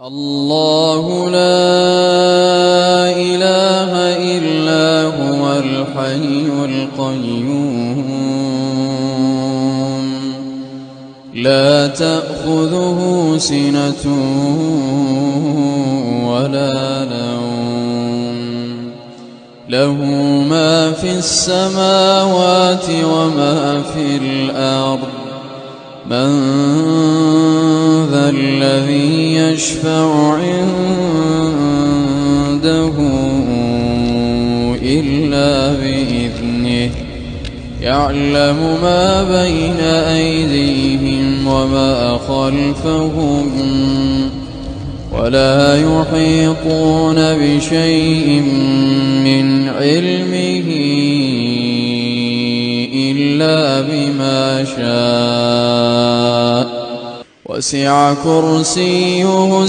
الله لا إله إلا هو الحي القيوم لا تأخذه سنة ولا نوم له ما في السماوات وما في الأرض من ذا الذي يشفع عنده إلا بإذنه يعلم ما بين أيديهم وما خلفهم ولا يحيطون بشيء من علمه إلا بما شاء وسع كرسيه